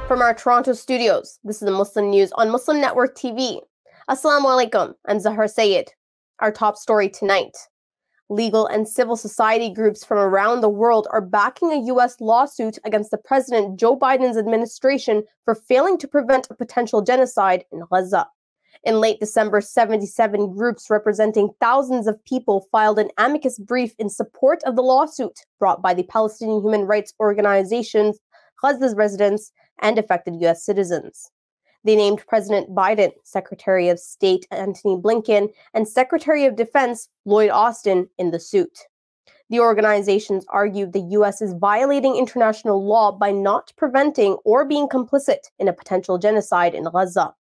From our Toronto studios, this is the Muslim News on Muslim Network TV. Assalamu alaikum, I'm Zahra Syed. Our top story tonight. Legal and civil society groups from around the world are backing a U.S. lawsuit against the President Joe Biden's administration for failing to prevent a potential genocide in Gaza. In late December, 77 groups representing thousands of people filed an amicus brief in support of the lawsuit brought by the Palestinian human rights organizations, Gaza's residents, and affected U.S. citizens. They named President Biden, Secretary of State Antony Blinken, and Secretary of Defense Lloyd Austin in the suit. The organizations argued the U.S. is violating international law by not preventing or being complicit in a potential genocide in Gaza.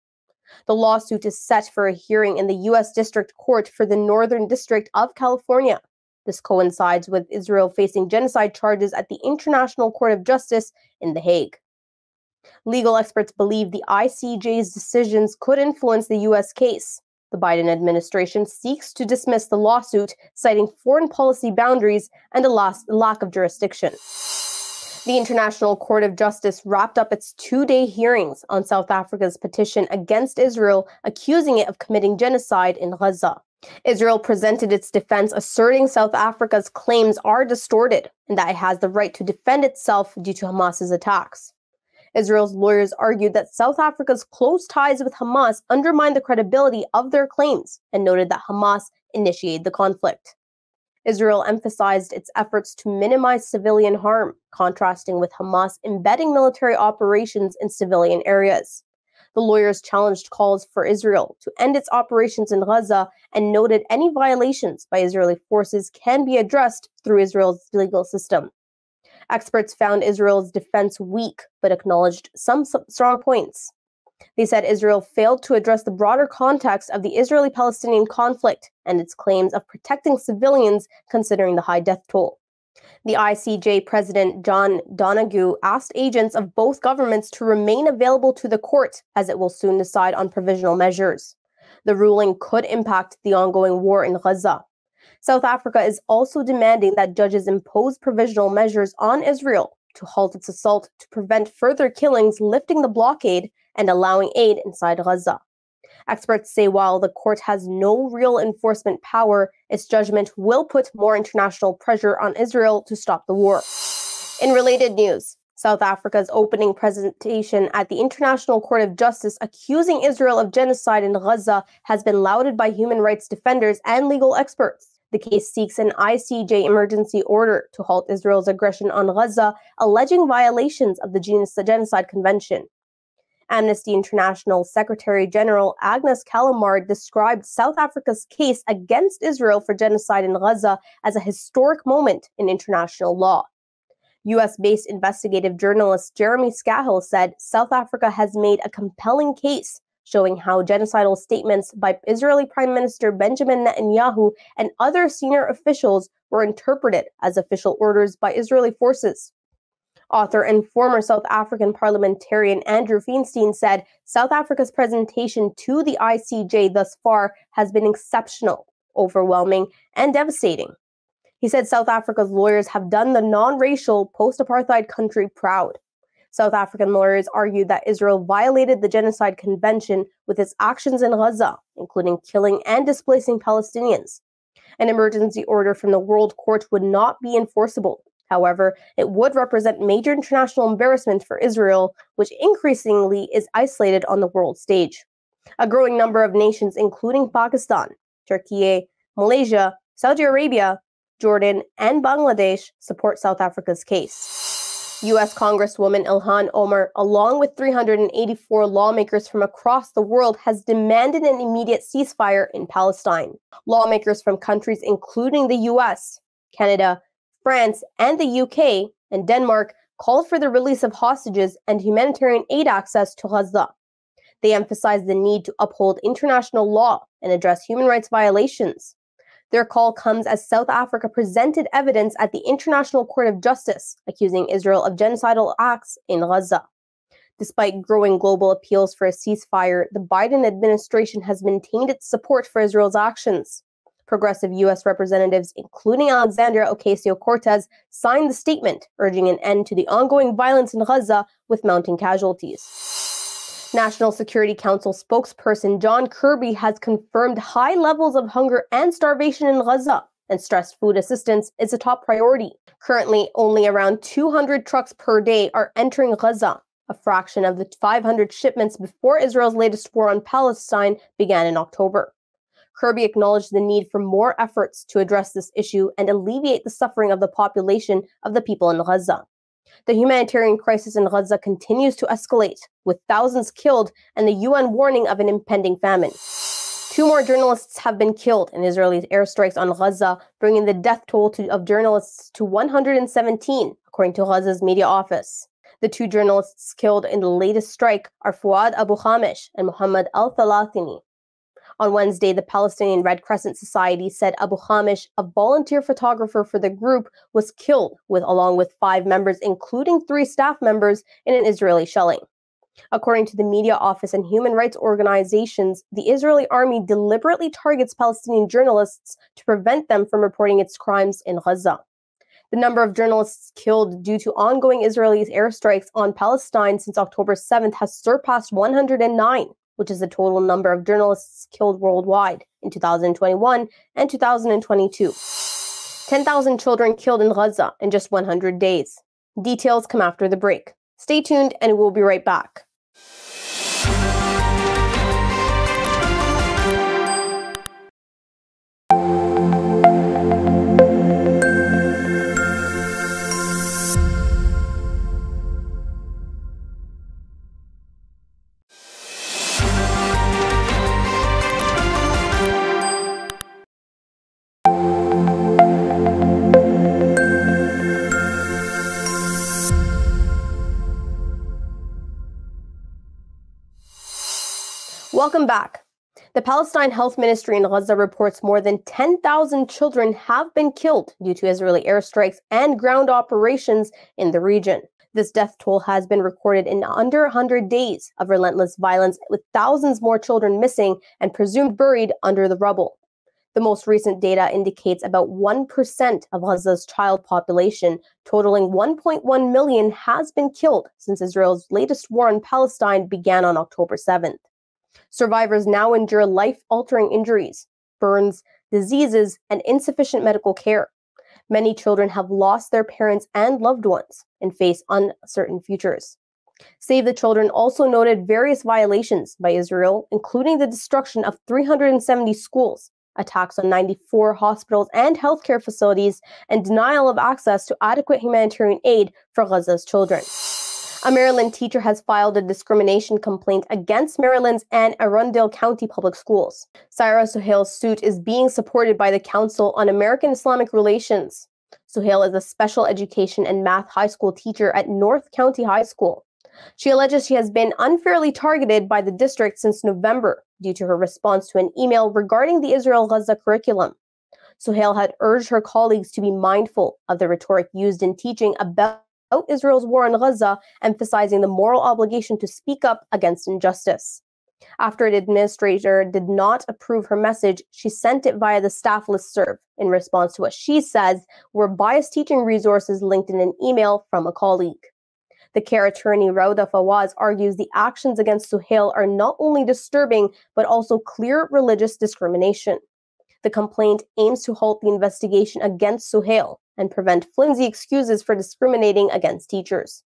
The lawsuit is set for a hearing in the U.S. District Court for the Northern District of California. This coincides with Israel facing genocide charges at the International Court of Justice in The Hague. Legal experts believe the ICJ's decisions could influence the U.S. case. The Biden administration seeks to dismiss the lawsuit, citing foreign policy boundaries and a lack of jurisdiction. The International Court of Justice wrapped up its two-day hearings on South Africa's petition against Israel, accusing it of committing genocide in Gaza. Israel presented its defense, asserting South Africa's claims are distorted and that it has the right to defend itself due to Hamas's attacks. Israel's lawyers argued that South Africa's close ties with Hamas undermine the credibility of their claims and noted that Hamas initiated the conflict. Israel emphasized its efforts to minimize civilian harm, contrasting with Hamas embedding military operations in civilian areas. The lawyers challenged calls for Israel to end its operations in Gaza and noted any violations by Israeli forces can be addressed through Israel's legal system. Experts found Israel's defense weak, but acknowledged some strong points. They said Israel failed to address the broader context of the Israeli-Palestinian conflict and its claims of protecting civilians, considering the high death toll. The ICJ President John Donoghue asked agents of both governments to remain available to the court, as it will soon decide on provisional measures. The ruling could impact the ongoing war in Gaza. South Africa is also demanding that judges impose provisional measures on Israel to halt its assault to prevent further killings, lifting the blockade and allowing aid inside Gaza. Experts say while the court has no real enforcement power, its judgment will put more international pressure on Israel to stop the war. In related news, South Africa's opening presentation at the International Court of Justice accusing Israel of genocide in Gaza has been lauded by human rights defenders and legal experts. The case seeks an ICJ emergency order to halt Israel's aggression on Gaza, alleging violations of the Genocide Convention. Amnesty International Secretary General Agnes Callamard described South Africa's case against Israel for genocide in Gaza as a historic moment in international law. U.S.-based investigative journalist Jeremy Scahill said South Africa has made a compelling case, showing how genocidal statements by Israeli Prime Minister Benjamin Netanyahu and other senior officials were interpreted as official orders by Israeli forces. Author and former South African parliamentarian Andrew Feinstein said South Africa's presentation to the ICJ thus far has been exceptional, overwhelming, and devastating. He said South Africa's lawyers have done the non-racial, post-apartheid country proud. South African lawyers argued that Israel violated the Genocide Convention with its actions in Gaza, including killing and displacing Palestinians. An emergency order from the World Court would not be enforceable. However, it would represent major international embarrassment for Israel, which increasingly is isolated on the world stage. A growing number of nations, including Pakistan, Turkey, Malaysia, Saudi Arabia, Jordan, and Bangladesh, support South Africa's case. U.S. Congresswoman Ilhan Omar, along with 384 lawmakers from across the world, has demanded an immediate ceasefire in Palestine. Lawmakers from countries including the U.S., Canada, France, and the UK and Denmark called for the release of hostages and humanitarian aid access to Gaza. They emphasized the need to uphold international law and address human rights violations. Their call comes as South Africa presented evidence at the International Court of Justice, accusing Israel of genocidal acts in Gaza. Despite growing global appeals for a ceasefire, the Biden administration has maintained its support for Israel's actions. Progressive U.S. representatives, including Alexandria Ocasio-Cortez, signed the statement urging an end to the ongoing violence in Gaza with mounting casualties. National Security Council spokesperson John Kirby has confirmed high levels of hunger and starvation in Gaza and stressed food assistance is a top priority. Currently, only around 200 trucks per day are entering Gaza, a fraction of the 500 shipments before Israel's latest war on Palestine began in October. Kirby acknowledged the need for more efforts to address this issue and alleviate the suffering of the population of the people in Gaza. The humanitarian crisis in Gaza continues to escalate, with thousands killed and the UN warning of an impending famine. 2 more journalists have been killed in Israeli airstrikes on Gaza, bringing the death toll of journalists to 117, according to Gaza's media office. The 2 journalists killed in the latest strike are Fouad Abu Khamish and Mohammed Al-Thalathini. On Wednesday, the Palestinian Red Crescent Society said Abu Khamish, a volunteer photographer for the group, was killed along with 5 members, including 3 staff members, in an Israeli shelling. According to the media office and human rights organizations, the Israeli army deliberately targets Palestinian journalists to prevent them from reporting its crimes in Gaza. The number of journalists killed due to ongoing Israeli airstrikes on Palestine since October 7th has surpassed 109, which is the total number of journalists killed worldwide in 2021 and 2022. 10,000 children killed in Gaza in just 100 days. Details come after the break. Stay tuned and we'll be right back. Welcome back. The Palestine Health Ministry in Gaza reports more than 10,000 children have been killed due to Israeli airstrikes and ground operations in the region. This death toll has been recorded in under 100 days of relentless violence, with thousands more children missing and presumed buried under the rubble. The most recent data indicates about 1% of Gaza's child population, totaling 1.1 million, has been killed since Israel's latest war on Palestine began on October 7th. Survivors now endure life-altering injuries, burns, diseases, and insufficient medical care. Many children have lost their parents and loved ones and face uncertain futures. Save the Children also noted various violations by Israel, including the destruction of 370 schools, attacks on 94 hospitals and healthcare facilities, and denial of access to adequate humanitarian aid for Gaza's children. A Maryland teacher has filed a discrimination complaint against Maryland's and Arundel County Public Schools. Zahra Suhail's suit is being supported by the Council on American Islamic Relations. Suhail is a special education and math high school teacher at North County High School. She alleges she has been unfairly targeted by the district since November due to her response to an email regarding the Israel-Gaza curriculum. Suhail had urged her colleagues to be mindful of the rhetoric used in teaching about Israel's war on Gaza, emphasizing the moral obligation to speak up against injustice. After an administrator did not approve her message, she sent it via the staff listserv in response to what she says were biased teaching resources linked in an email from a colleague. The CAIR attorney Rauda Fawaz argues the actions against Suhail are not only disturbing, but also clear religious discrimination. The complaint aims to halt the investigation against Suhail and prevent flimsy excuses for discriminating against teachers.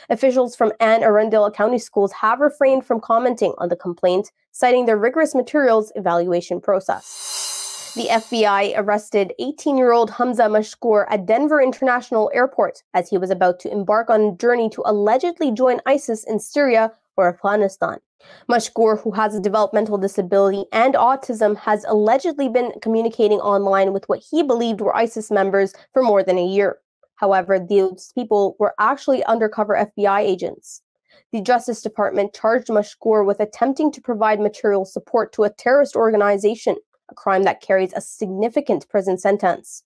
Officials from Anne Arundel County Schools have refrained from commenting on the complaint, citing their rigorous materials evaluation process. The FBI arrested 18-year-old Hamza Mashkour at Denver International Airport as he was about to embark on a journey to allegedly join ISIS in Syria or Afghanistan. Mashkour, who has a developmental disability and autism, has allegedly been communicating online with what he believed were ISIS members for more than a year. However, these people were actually undercover FBI agents. The Justice Department charged Mashkour with attempting to provide material support to a terrorist organization, a crime that carries a significant prison sentence.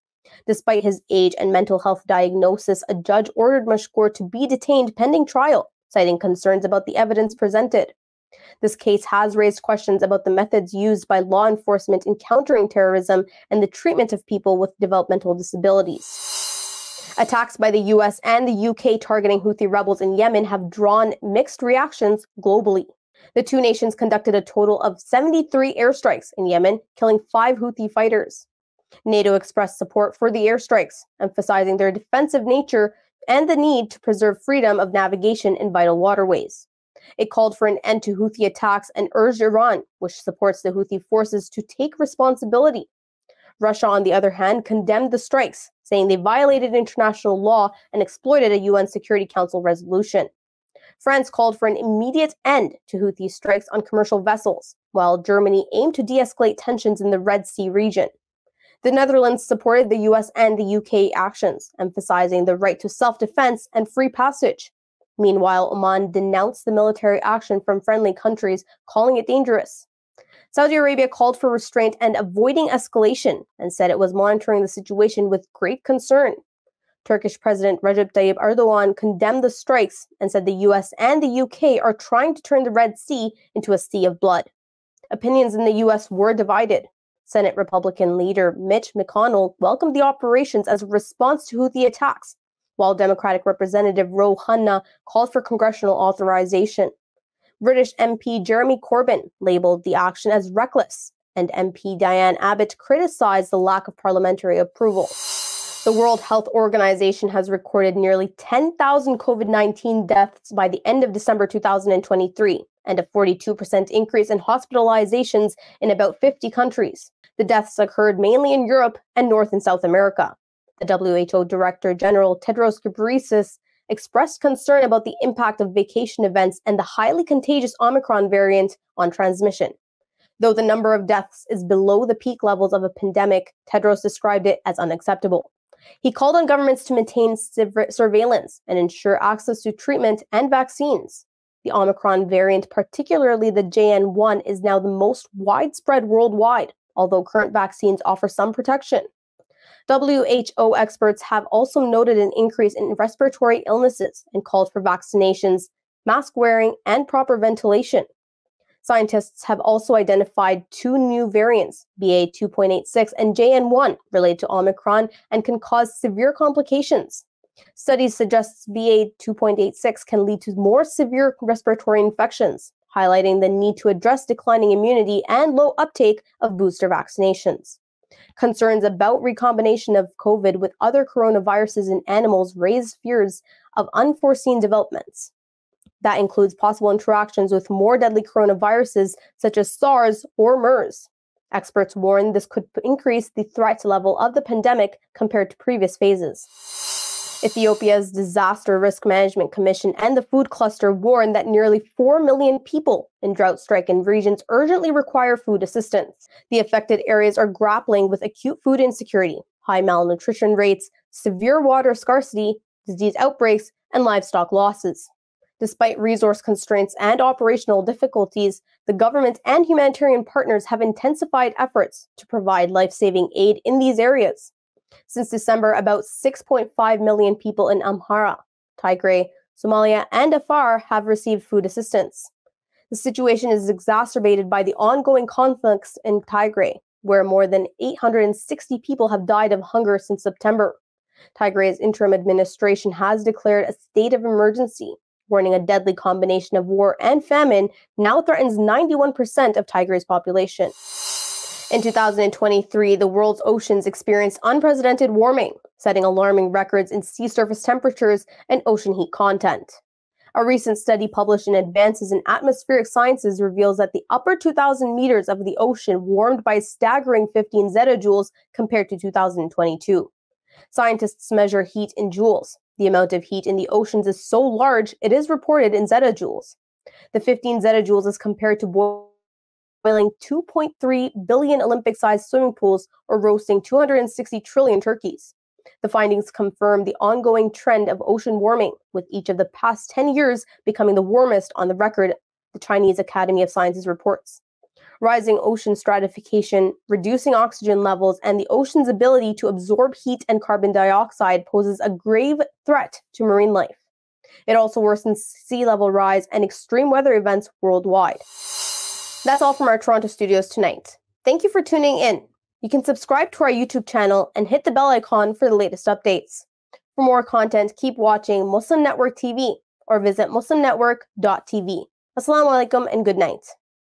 Despite his age and mental health diagnosis, a judge ordered Mashkour to be detained pending trial, citing concerns about the evidence presented. This case has raised questions about the methods used by law enforcement in countering terrorism and the treatment of people with developmental disabilities. Attacks by the US and the UK targeting Houthi rebels in Yemen have drawn mixed reactions globally. The two nations conducted a total of 73 airstrikes in Yemen, killing 5 Houthi fighters. NATO expressed support for the airstrikes, emphasizing their defensive nature and the need to preserve freedom of navigation in vital waterways. It called for an end to Houthi attacks and urged Iran, which supports the Houthi forces, to take responsibility. Russia, on the other hand, condemned the strikes, saying they violated international law and exploited a UN Security Council resolution. France called for an immediate end to Houthi strikes on commercial vessels, while Germany aimed to de-escalate tensions in the Red Sea region. The Netherlands supported the US and the UK actions, emphasizing the right to self-defense and free passage. Meanwhile, Oman denounced the military action from friendly countries, calling it dangerous. Saudi Arabia called for restraint and avoiding escalation and said it was monitoring the situation with great concern. Turkish President Recep Tayyip Erdogan condemned the strikes and said the US and the UK are trying to turn the Red Sea into a sea of blood. Opinions in the US were divided. Senate Republican leader Mitch McConnell welcomed the operations as a response to Houthi attacks, while Democratic Representative Ro Khanna called for congressional authorization. British MP Jeremy Corbyn labeled the action as reckless, and MP Diane Abbott criticized the lack of parliamentary approval. The World Health Organization has recorded nearly 10,000 COVID-19 deaths by the end of December 2023, and a 42% increase in hospitalizations in about 50 countries. The deaths occurred mainly in Europe and North and South America. The WHO Director General Tedros Ghebreyesus expressed concern about the impact of vacation events and the highly contagious Omicron variant on transmission. Though the number of deaths is below the peak levels of a pandemic, Tedros described it as unacceptable. He called on governments to maintain surveillance and ensure access to treatment and vaccines. The Omicron variant, particularly the JN.1, is now the most widespread worldwide, although current vaccines offer some protection. WHO experts have also noted an increase in respiratory illnesses and called for vaccinations, mask wearing, and proper ventilation. Scientists have also identified 2 new variants, BA.2.86 and JN.1, related to Omicron and can cause severe complications. Studies suggest BA.2.86 can lead to more severe respiratory infections, highlighting the need to address declining immunity and low uptake of booster vaccinations. Concerns about recombination of COVID with other coronaviruses in animals raise fears of unforeseen developments. That includes possible interactions with more deadly coronaviruses such as SARS or MERS. Experts warn this could increase the threat level of the pandemic compared to previous phases. Ethiopia's Disaster Risk Management Commission and the Food Cluster warn that nearly 4 million people in drought-stricken regions urgently require food assistance. The affected areas are grappling with acute food insecurity, high malnutrition rates, severe water scarcity, disease outbreaks, and livestock losses. Despite resource constraints and operational difficulties, the government and humanitarian partners have intensified efforts to provide life-saving aid in these areas. Since December, about 6.5 million people in Amhara, Tigray, Somalia, and Afar have received food assistance. The situation is exacerbated by the ongoing conflicts in Tigray, where more than 860 people have died of hunger since September. Tigray's interim administration has declared a state of emergency, warning a deadly combination of war and famine now threatens 91% of Tigray's population. In 2023, the world's oceans experienced unprecedented warming, setting alarming records in sea surface temperatures and ocean heat content. A recent study published in Advances in Atmospheric Sciences reveals that the upper 2,000 meters of the ocean warmed by a staggering 15 zettajoules compared to 2022. Scientists measure heat in joules. The amount of heat in the oceans is so large, it is reported in zettajoules. The 15 zettajoules is compared to boiling 2.3 billion Olympic-sized swimming pools or roasting 260 trillion turkeys. The findings confirm the ongoing trend of ocean warming, with each of the past 10 years becoming the warmest on the record, the Chinese Academy of Sciences reports. Rising ocean stratification, reducing oxygen levels, and the ocean's ability to absorb heat and carbon dioxide poses a grave threat to marine life. It also worsens sea level rise and extreme weather events worldwide. That's all from our Toronto studios tonight. Thank you for tuning in. You can subscribe to our YouTube channel and hit the bell icon for the latest updates. For more content, keep watching Muslim Network TV or visit muslimnetwork.tv. Assalamu alaikum and good night.